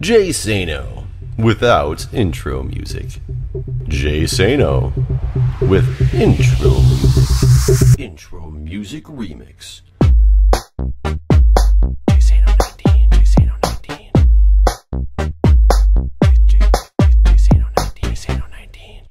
Jay Sano without intro music. Jay Sano with intro music. Intro music remix. Jay Sano 19, Jay Sano 19. Jay Sano 19, Jay Sano 19.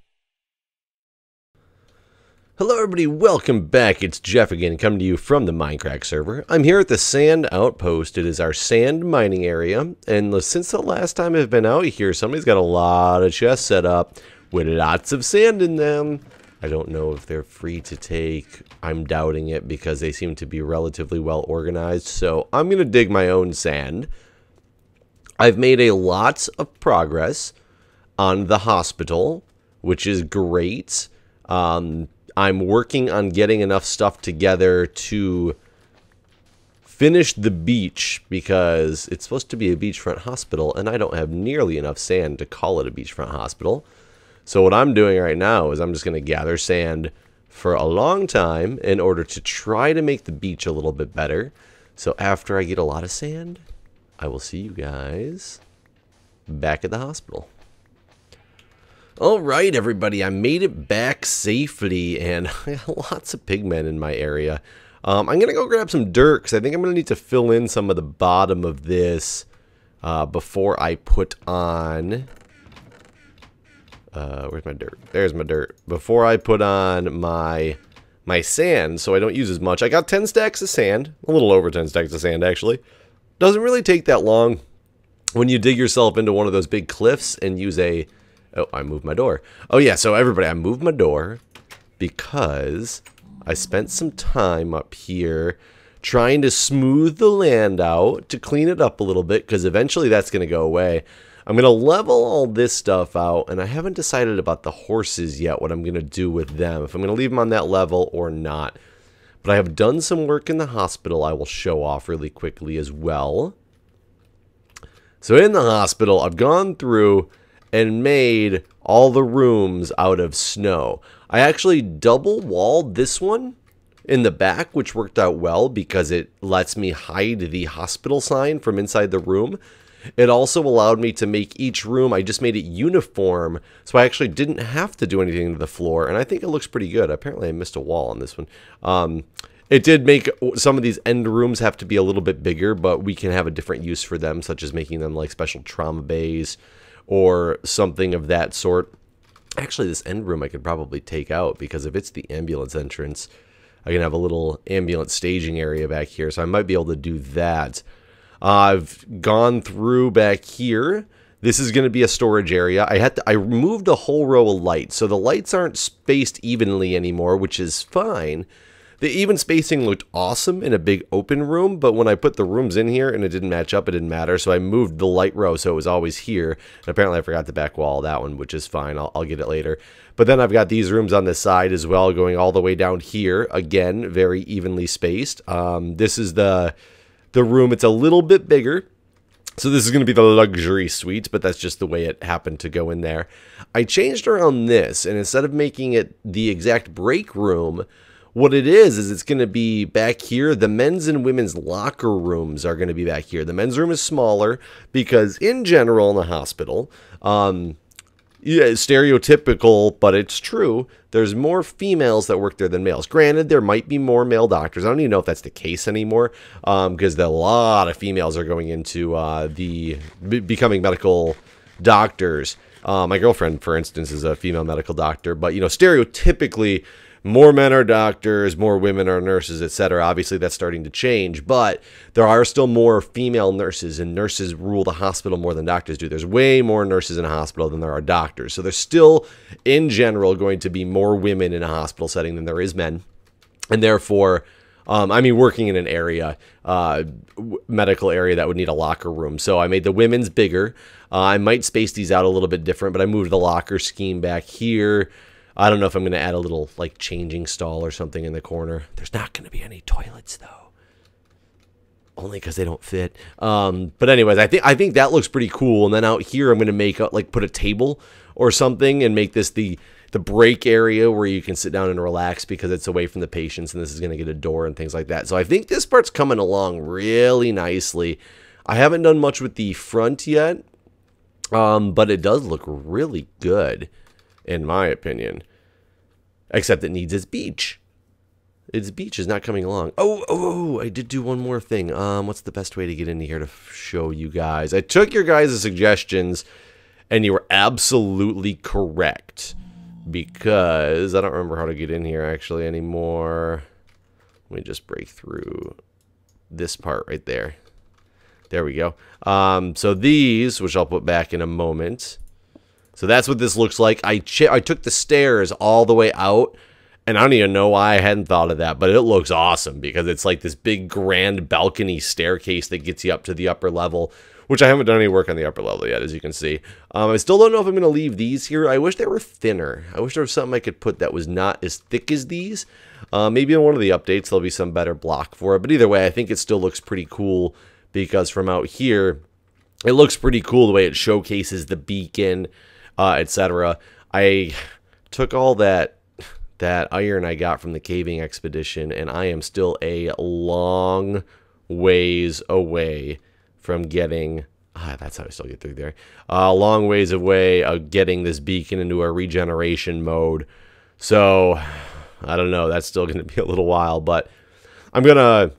Hello everybody, welcome back. It's Jeff again, coming to you from the Mindcrack server. I'm here at the Sand Outpost. It is our sand mining area, and since the last time I've been out here, somebody's got a lot of chests set up with lots of sand in them. I don't know if they're free to take. I'm doubting it because they seem to be relatively well organized, so I'm going to dig my own sand. I've made a lot of progress on the hospital, which is great. I'm working on getting enough stuff together to finish the beach because it's supposed to be a beachfront hospital and I don't have nearly enough sand to call it a beachfront hospital. So what I'm doing right now is I'm just going to gather sand for a long time in order to try to make the beach a little bit better. So after I get a lot of sand, I will see you guys back at the hospital. Alright everybody, I made it back safely and I have lots of pigmen in my area. I'm going to go grab some dirt because I think I'm going to need to fill in some of the bottom of this before I put on... where's my dirt? There's my dirt. Before I put on my sand so I don't use as much. I got 10 stacks of sand, a little over 10 stacks of sand actually. Doesn't really take that long when you dig yourself into one of those big cliffs and use a... Oh, I moved my door. Oh yeah, so everybody, I moved my door because I spent some time up here trying to smooth the land out to clean it up a little bit because eventually that's going to go away. I'm going to level all this stuff out, and I haven't decided about the horses yet, what I'm going to do with them, if I'm going to leave them on that level or not. But I have done some work in the hospital I will show off really quickly as well. So in the hospital, I've gone through and made all the rooms out of snow. I actually double walled this one in the back, which worked out well because it lets me hide the hospital sign from inside the room. It also allowed me to make each room, I just made it uniform, so I actually didn't have to do anything to the floor, and I think it looks pretty good. Apparently I missed a wall on this one. It did make some of these end rooms have to be a little bit bigger, but we can have a different use for them, such as making them like special trauma bays, or something of that sort. Actually, this end room I could probably take out because if it's the ambulance entrance, I can have a little ambulance staging area back here, so I might be able to do that. I've gone through back here. This is going to be a storage area. I removed a whole row of lights, so the lights aren't spaced evenly anymore, which is fine. The even spacing looked awesome in a big open room, but when I put the rooms in here and it didn't match up, it didn't matter. So I moved the light row so it was always here. And apparently I forgot the back wall of that one, which is fine. I'll get it later. But then I've got these rooms on this side as well, going all the way down here. Again, very evenly spaced. This is the room. It's a little bit bigger. So this is going to be the luxury suite, but that's just the way it happened to go in there. I changed around this, and instead of making it the exact break room, what it is it's going to be back here. The men's and women's locker rooms are going to be back here. The men's room is smaller because in general in the hospital, yeah, it's stereotypical, but it's true. There's more females that work there than males. Granted, there might be more male doctors. I don't even know if that's the case anymore because a lot of females are going into becoming medical doctors. My girlfriend, for instance, is a female medical doctor, but, you know, stereotypically, more men are doctors, more women are nurses, etc. Obviously, that's starting to change, but there are still more female nurses, and nurses rule the hospital more than doctors do. There's way more nurses in a hospital than there are doctors. So there's still, in general, going to be more women in a hospital setting than there is men. And therefore, I mean, working in an area, medical area that would need a locker room. So I made the women's bigger. I might space these out a little bit different, but I moved the locker scheme back here. I don't know if I'm going to add a little, like, changing stall or something in the corner. There's not going to be any toilets, though. Only because they don't fit. But anyways, I think that looks pretty cool. And then out here, I'm going to make, put a table or something and make this the break area where you can sit down and relax because it's away from the patients. And this is going to get a door and things like that. So I think this part's coming along really nicely. I haven't done much with the front yet, but it does look really good, in my opinion. Except it needs its beach. Its beach is not coming along. Oh, I did do one more thing. What's the best way to get into here to show you guys? I took your guys' suggestions, and you were absolutely correct. Because I don't remember how to get in here, actually, anymore. Let me just break through this part right there. There we go. So these, which I'll put back in a moment. So that's what this looks like. I took the stairs all the way out. And I don't even know why I hadn't thought of that, but it looks awesome because it's like this big grand balcony staircase that gets you up to the upper level, which I haven't done any work on the upper level yet, as you can see. I still don't know if I'm going to leave these here. I wish they were thinner. I wish there was something I could put that was not as thick as these. Maybe in one of the updates there'll be some better block for it, but either way, I think it still looks pretty cool because from out here, it looks pretty cool the way it showcases the beacon, etc. I took all that iron I got from the caving expedition, and I am still a long ways away from getting... that's how I still get through there. A long ways away of getting this beacon into a regeneration mode. So, I don't know. That's still going to be a little while, but I'm going to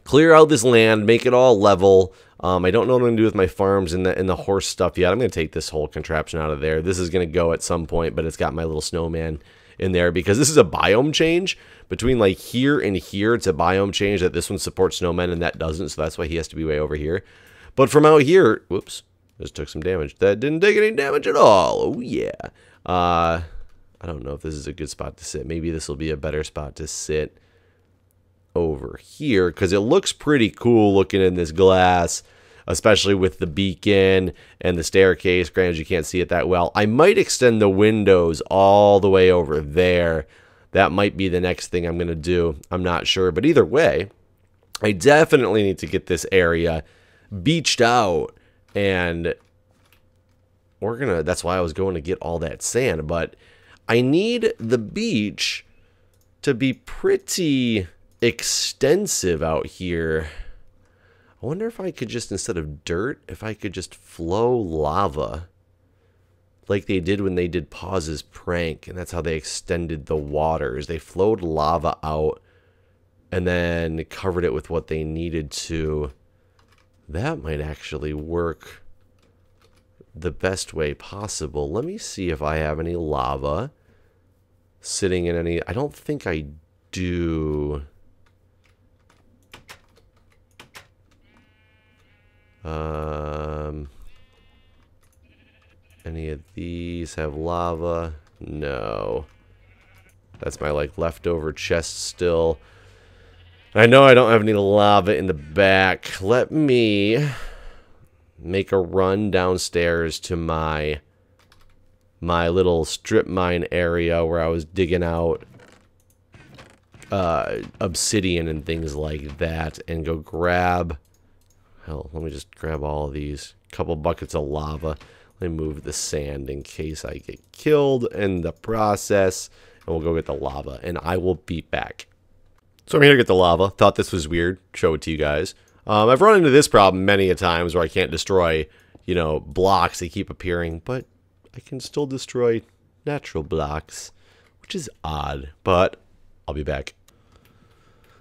clear out this land, make it all level. I don't know what I'm going to do with my farms and the horse stuff yet. I'm going to take this whole contraption out of there. This is going to go at some point, but it's got my little snowman in there because this is a biome change between like here and here. It's a biome change that this one supports snowmen and that doesn't, so that's why he has to be way over here. But from out here, whoops, just took some damage. That didn't take any damage at all. Oh yeah. I don't know if this is a good spot to sit. Maybe this will be a better spot to sit over here because it looks pretty cool looking in this glass, especially with the beacon and the staircase. Granted, you can't see it that well. I might extend the windows all the way over there. That might be the next thing I'm going to do. I'm not sure. But either way, I definitely need to get this area beached out. And we're going to... That's why I was going to get all that sand. But I need the beach to be pretty extensive out here. I wonder if I could just, instead of dirt, if I could just flow lava like they did when they did Paus's prank, and that's how they extended the waters. They flowed lava out and then covered it with what they needed to. That might actually work the best way possible. Let me see if I have any lava sitting in any... I don't think I do... Any of these have lava? No. That's my like leftover chest still. I know I don't have any lava in the back. Let me make a run downstairs to my little strip mine area where I was digging out obsidian and things like that, and go grab... Hell, let me just grab all of these. Couple buckets of lava. Let me move the sand in case I get killed in the process. And we'll go get the lava. And I will be back. So I'm here to get the lava. Thought this was weird. Show it to you guys. I've run into this problem many a times where I can't destroy, you know, blocks. They keep appearing. But I can still destroy natural blocks. Which is odd. But I'll be back.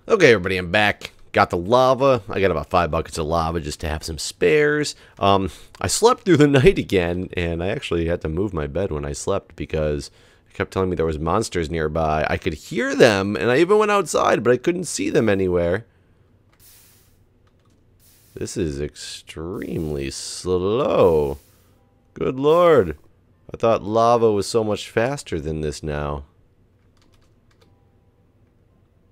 Okay, everybody, I'm back. Got the lava. I got about 5 buckets of lava just to have some spares. I slept through the night again, and I actually had to move my bed when I slept because it kept telling me there was monsters nearby. I could hear them, and I even went outside, but I couldn't see them anywhere. This is extremely slow. Good lord. I thought lava was so much faster than this now.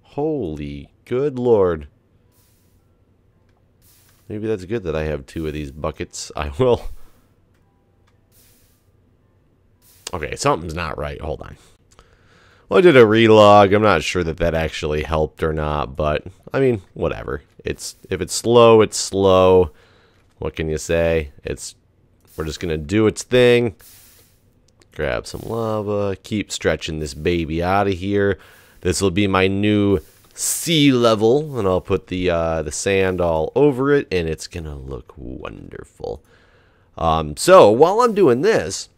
Holy good lord. Maybe that's good that I have 2 of these buckets. I will. Okay, something's not right. Hold on. Well, I did a relog. I'm not sure that that actually helped or not, but I mean, whatever. If it's slow, it's slow. What can you say? We're just gonna do its thing. Grab some lava. Keep stretching this baby out of here. This will be my new sea level, and I'll put the sand all over it, and it's gonna look wonderful. So while I'm doing this,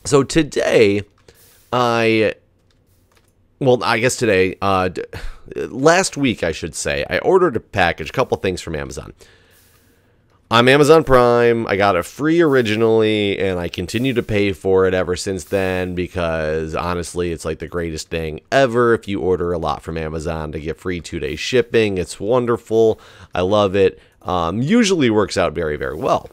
so today I guess today, last week I should say, I ordered a package, a couple things from Amazon. I'm Amazon Prime. I got it free originally, and I continue to pay for it ever since then because, honestly, it's like the greatest thing ever. If you order a lot from Amazon to get free 2-day shipping, it's wonderful. I love it. Usually works out very, very well.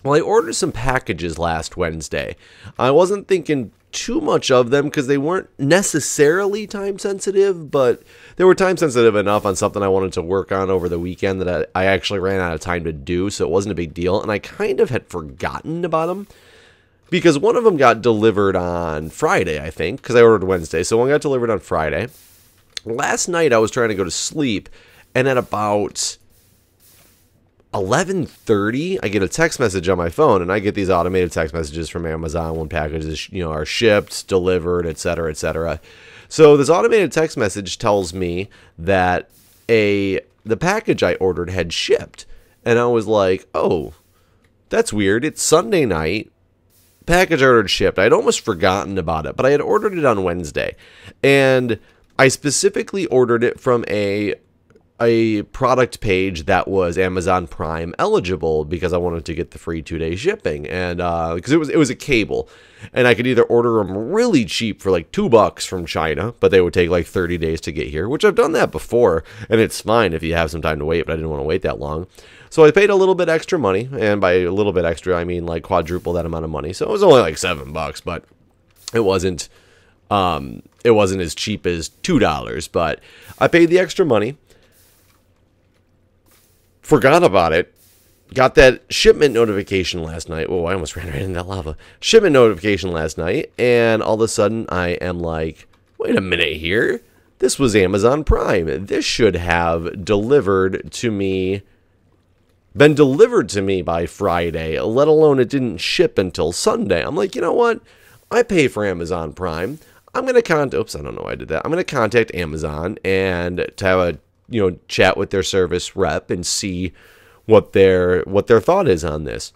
Well, I ordered some packages last Wednesday. I wasn't thinking too much of them because they weren't necessarily time sensitive, but they were time sensitive enough on something I wanted to work on over the weekend that I actually ran out of time to do, so it wasn't a big deal, and I kind of had forgotten about them because one of them got delivered on Friday, I think, because I ordered Wednesday, so one got delivered on Friday. Last night I was trying to go to sleep, and at about 11:30, I get a text message on my phone, and I get these automated text messages from Amazon when packages, are shipped, delivered, etc., etc. So this automated text message tells me that the package I ordered had shipped, and I was like, "Oh, that's weird. It's Sunday night. Package I ordered shipped." I'd almost forgotten about it, but I had ordered it on Wednesday, and I specifically ordered it from a product page that was Amazon Prime eligible because I wanted to get the free 2-day shipping, and because it was a cable, and I could either order them really cheap for like $2 from China, but they would take like 30 days to get here, which I've done that before, and it's fine if you have some time to wait, but I didn't want to wait that long. So I paid a little bit extra money, and by a little bit extra, I mean like quadruple that amount of money. So it was only like $7, but it wasn't as cheap as $2, but I paid the extra money. Forgot about it. Got that shipment notification last night. Oh, I almost ran right into that lava. Shipment notification last night, and all of a sudden I am like, wait a minute here. This was Amazon Prime. This should have been delivered to me by Friday, let alone it didn't ship until Sunday. I'm like, you know what? I pay for Amazon Prime. I'm going to contact, I don't know why I did that. I'm going to contact Amazon and to have a chat with their service rep and see what their thought is on this.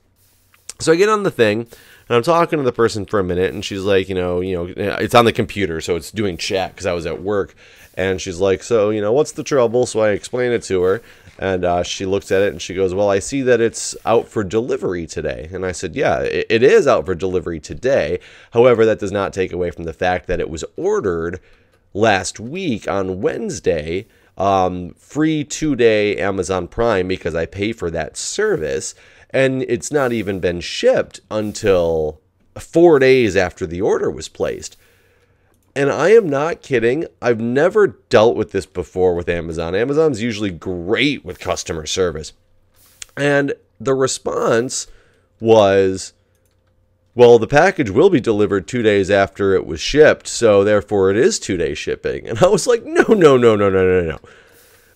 So I get on the thing, and I'm talking to the person for a minute, and she's like, it's on the computer, so it's doing chat because I was at work, and she's like, so, what's the trouble? So I explain it to her, and she looks at it, and she goes, well, I see that it's out for delivery today. And I said, yeah, it is out for delivery today. However, that does not take away from the fact that it was ordered last week on Wednesday, free 2-day Amazon Prime because I pay for that service, and it's not even been shipped until 4 days after the order was placed. And I am not kidding. I've never dealt with this before with Amazon. Amazon's usually great with customer service. And the response was, well, the package will be delivered 2 days after it was shipped, so therefore it is 2-day shipping. And I was like, no.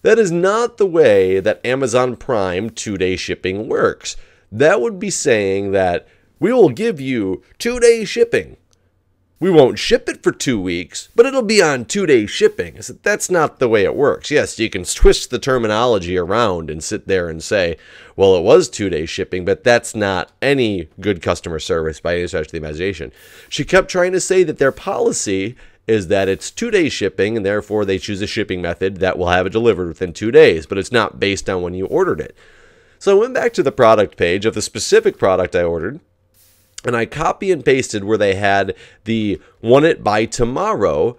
That is not the way that Amazon Prime 2-day shipping works. That would be saying that we will give you 2-day shipping. We won't ship it for 2 weeks, but it'll be on 2-day shipping. I said, that's not the way it works. Yes, you can twist the terminology around and sit there and say, well, it was 2-day shipping, but that's not any good customer service by any stretch of the imagination. She kept trying to say that their policy is that it's 2-day shipping, and therefore they choose a shipping method that will have it delivered within 2 days, but it's not based on when you ordered it. So I went back to the product page of the specific product I ordered, and I copy and pasted where they had the want it by tomorrow,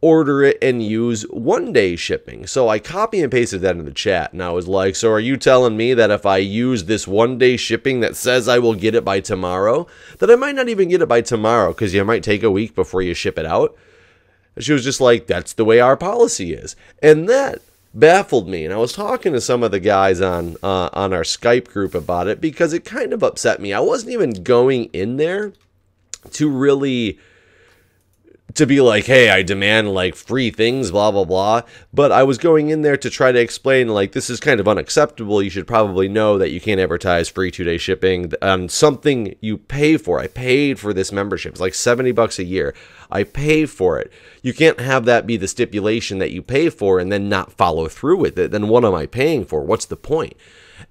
order it and use 1-day shipping. So I copy and pasted that in the chat, and I was like, so are you telling me that if I use this 1-day shipping that says I will get it by tomorrow, that I might not even get it by tomorrow because you might take a week before you ship it out? And she was just like, that's the way our policy is. And that baffled me, and I was talking to some of the guys on our Skype group about it because it kind of upset me. I wasn't even going in there to really to be like, hey, I demand like free things, blah, blah, blah. But I was going in there to try to explain, like, this is kind of unacceptable. You should probably know that you can't advertise free 2-day shipping on something you pay for. I paid for this membership. It's like $70 a year. I pay for it. You can't have that be the stipulation that you pay for and then not follow through with it. Then what am I paying for? What's the point?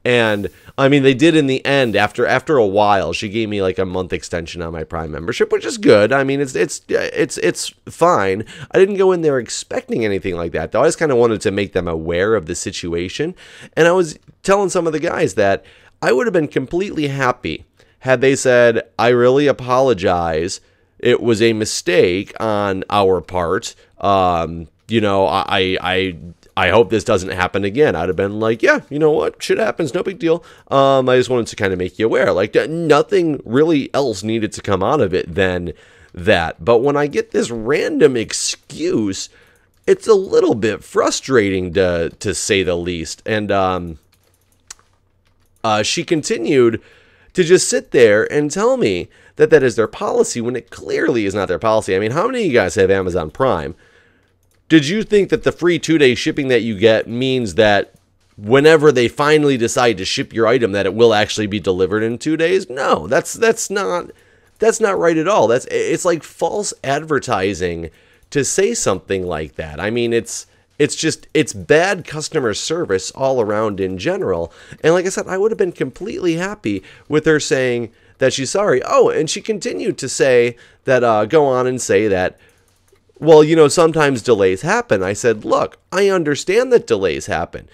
And I mean, they did in the end. After a while, she gave me like a month extension on my Prime membership, which is good. I mean, it's fine. I didn't go in there expecting anything like that, though. I just kind of wanted to make them aware of the situation. And I was telling some of the guys that I would have been completely happy had they said, "I really apologize. It was a mistake on our part. You know, I hope this doesn't happen again." I'd have been like, yeah, you know what? Shit happens. No big deal. I just wanted to kind of make you aware. Like, nothing really else needed to come out of it than that. But when I get this random excuse, it's a little bit frustrating to say the least. And she continued to just sit there and tell me that that is their policy when it clearly is not their policy. I mean, how many of you guys have Amazon Prime? Did you think that the free 2-day shipping that you get means that whenever they finally decide to ship your item that it will actually be delivered in 2 days? No, that's not right at all. It's like false advertising to say something like that. I mean, it's bad customer service all around in general. And like I said, I would have been completely happy with her saying that she's sorry. Oh, and she continued to say that, go on and say that, well, you know, sometimes delays happen. I said, look, I understand that delays happen.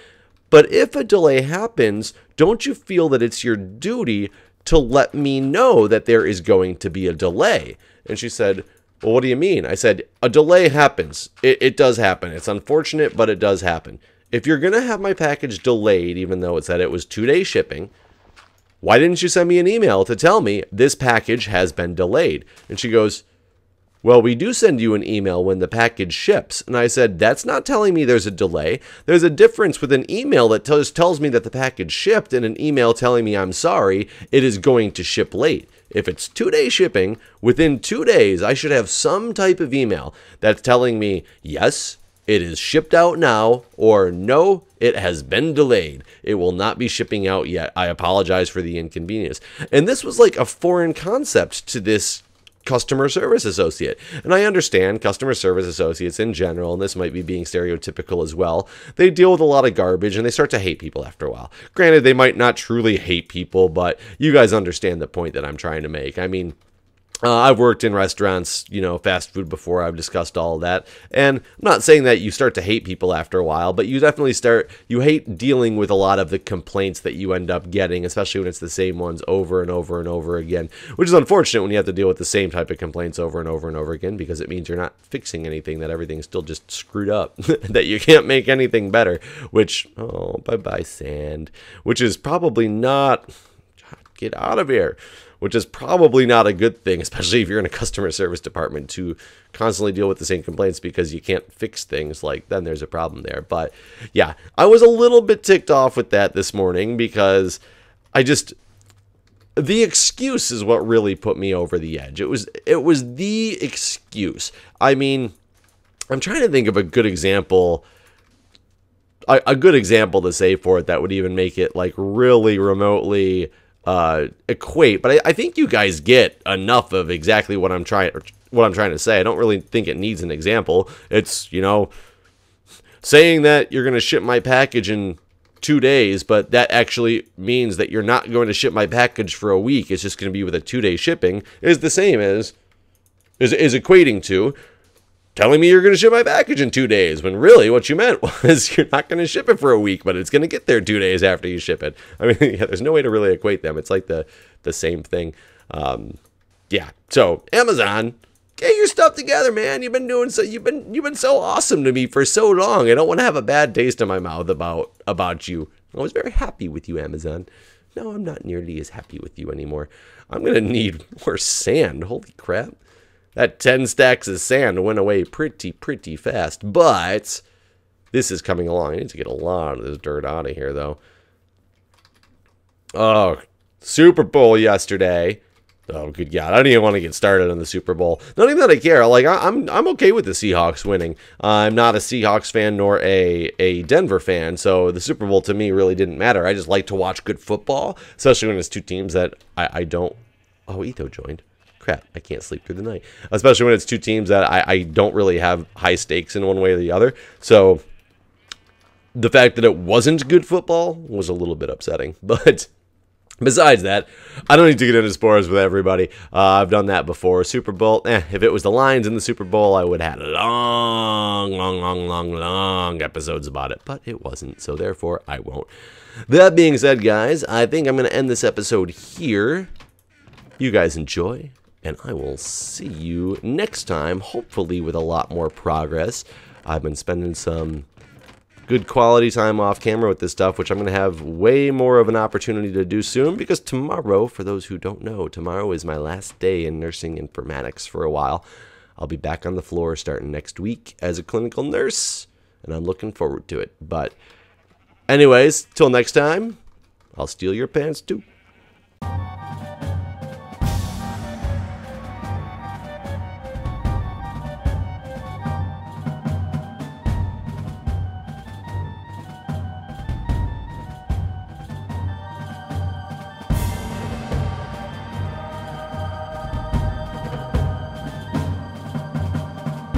But if a delay happens, don't you feel that it's your duty to let me know that there is going to be a delay? And she said, well, what do you mean? I said, a delay happens. It does happen. It's unfortunate, but it does happen. If you're going to have my package delayed, even though it said it was 2-day shipping, why didn't you send me an email to tell me this package has been delayed? And she goes, well, we do send you an email when the package ships. And I said, that's not telling me there's a delay. There's a difference with an email that tells me that the package shipped and an email telling me I'm sorry, it is going to ship late. If it's 2-day shipping, within 2 days, I should have some type of email that's telling me, yes, it is shipped out now, or no, it has been delayed. It will not be shipping out yet. I apologize for the inconvenience. And this was like a foreign concept to this customer service associate. And I understand customer service associates in general, and this might be being stereotypical as well, they deal with a lot of garbage and they start to hate people after a while. Granted, they might not truly hate people, but you guys understand the point that I'm trying to make. I mean, I've worked in restaurants, you know, fast food before. I've discussed all of that. And I'm not saying that you start to hate people after a while, but you definitely you hate dealing with a lot of the complaints that you end up getting, especially when it's the same ones over and over and over again, which is unfortunate when you have to deal with the same type of complaints over and over and over again, because it means you're not fixing anything, that everything's still just screwed up, that you can't make anything better, which, oh, bye-bye sand, which is probably not, get out of here. Which is probably not a good thing, especially if you're in a customer service department, to constantly deal with the same complaints because you can't fix things. Like, then there's a problem there. But yeah, I was a little bit ticked off with that this morning because the excuse is what really put me over the edge. It was the excuse. I mean, I'm trying to think of a good example. A good example to say for it that would even make it like really remotely equate, but I think you guys get enough of exactly what I'm trying to say. I don't really think it needs an example. It's, you know, saying that you're going to ship my package in 2 days, but that actually means that you're not going to ship my package for a week. It's just going to be with a 2-day shipping, is the same as is equating to telling me you're going to ship my package in 2 days, when really what you meant was you're not going to ship it for a week, but it's going to get there 2 days after you ship it. I mean, yeah, there's no way to really equate them. It's like the same thing. Yeah. So Amazon, get your stuff together, man. You've been so awesome to me for so long. I don't want to have a bad taste in my mouth about you. I was very happy with you, Amazon. No, I'm not nearly as happy with you anymore. I'm going to need more sand. Holy crap. That 10 stacks of sand went away pretty fast, but this is coming along. I need to get a lot of this dirt out of here, though. Oh, Super Bowl yesterday. Oh, good God. I don't even want to get started on the Super Bowl. Not even that I care. Like, I'm okay with the Seahawks winning. I'm not a Seahawks fan nor a Denver fan, so the Super Bowl to me really didn't matter. I just like to watch good football, especially when it's two teams that I don't... Oh, Etho joined. Crap, I can't sleep through the night. Especially when it's two teams that I don't really have high stakes in one way or the other. So the fact that it wasn't good football was a little bit upsetting, but... Besides that, I don't need to get into spoilers with everybody. I've done that before. Super Bowl, if it was the Lions in the Super Bowl, I would have had long episodes about it. But it wasn't, so therefore I won't. That being said, guys, I think I'm going to end this episode here. You guys enjoy, and I will see you next time, hopefully with a lot more progress. I've been spending some good quality time off camera with this stuff, which I'm going to have way more of an opportunity to do soon, because tomorrow, for those who don't know, tomorrow is my last day in nursing informatics for a while. I'll be back on the floor starting next week as a clinical nurse, and I'm looking forward to it. But anyways, till next time, I'll steal your pants too.